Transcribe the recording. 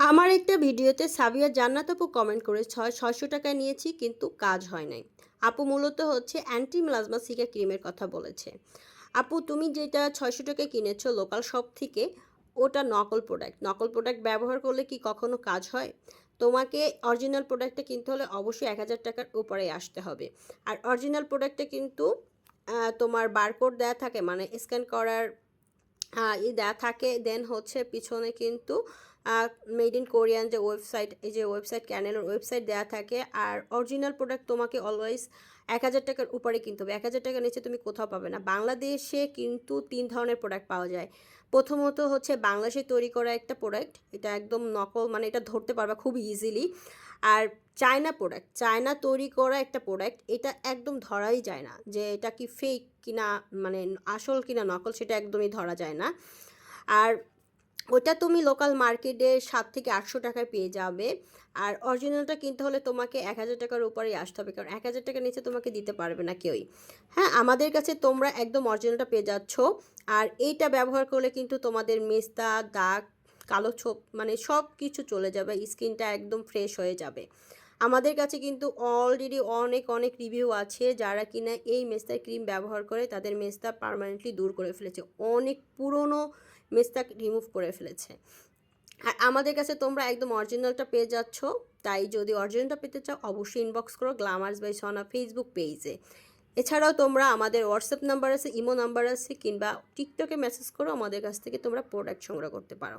আমার একটা ভিডিওতে সাবিয়া জান্নাত আপু কমেন্ট করে 600 টাকায় নিয়েছি কিন্তু কাজ হয় নাই। আপু মূলত হচ্ছে অ্যান্টি মিলাজমা সিকা ক্রিমের কথা বলেছে। আপু তুমি যেটা 600 টাকায় কিনেছো লোকাল শপ থেকে, ওটা নকল প্রোডাক্ট। নকল প্রোডাক্ট ব্যবহার করলে কি কখনো কাজ হয়? তোমাকে অরিজিনাল প্রোডাক্টটা কিনতে হলে অবশ্যই 1000 টাকার উপরেই আসতে হবে। আর অরিজিনাল প্রোডাক্টে কিন্তু তোমার বারকোড দেয়া থাকে, মানে স্ক্যান করার দেয়া থাকে। দেন হচ্ছে পিছনে কিন্তু মেড ইন কোরিয়ান যে ওয়েবসাইট, এই যে ওয়েবসাইট ক্যানেলের ওয়েবসাইট দেওয়া থাকে। আর অরিজিনাল প্রোডাক্ট তোমাকে অলওয়েজ 1000 টাকার উপরে কিনতে হবে, 1000 টাকার নিচে তুমি কোথাও পাবে না। বাংলাদেশে কিন্তু 3 ধরনের প্রোডাক্ট পাওয়া যায়। প্রথমত হচ্ছে বাংলাদেশে তৈরি করা একটা প্রোডাক্ট, এটা একদম নকল, মানে এটা ধরতে পারবা খুব ইজিলি। আর চায়না প্রোডাক্ট, চায়না তৈরি করা একটা প্রোডাক্ট, এটা একদম ধরাই যায় না যে এটা কি ফেক কিনা, মানে আসল কিনা নকল, সেটা একদমই ধরা যায় না। আর ওটা তুমি লোকাল মার্কেটে 700 থেকে 800 টাকায় পেয়ে যাবে। আর অরিজিনালটা কিনতে হলে তোমাকে 1000 টাকার উপরেই আসতে হবে, কারণ 1000 টাকার নিচে তোমাকে দিতে পারবে না কেউই। হ্যাঁ, আমাদের কাছে তোমরা একদম অরিজিনালটা পেয়ে যাচ্ছ। আর এইটা ব্যবহার করলে কিন্তু তোমাদের মেস্তা, দাগ, কালো ছোপ, মানে সব কিছু চলে যাবে, স্কিনটা একদম ফ্রেশ হয়ে যাবে। আমাদের কাছে কিন্তু অলরেডি অনেক অনেক রিভিউ আছে যারা কিনা এই মেস্তার ক্রিম ব্যবহার করে তাদের মেস্তা পার্মানেন্টলি দূর করে ফেলেছে, অনেক পুরনো মেস্তা রিমুভ করে ফেলেছে। আর আমাদের কাছে তোমরা একদম অরিজিনালটা পেয়ে যাচ্ছ। তাই যদি অরিজিনালটা পেতে চাও অবশ্যই ইনবক্স করো গ্ল্যামার্স বাই সনা ফেসবুক পেজে। এছাড়াও তোমরা আমাদের হোয়াটসঅ্যাপ নাম্বার আছে, ইমো নাম্বার আছে, কিংবা টিকটকে মেসেজ করো, আমাদের কাছ থেকে তোমরা প্রোডাক্ট সংগ্রহ করতে পারো।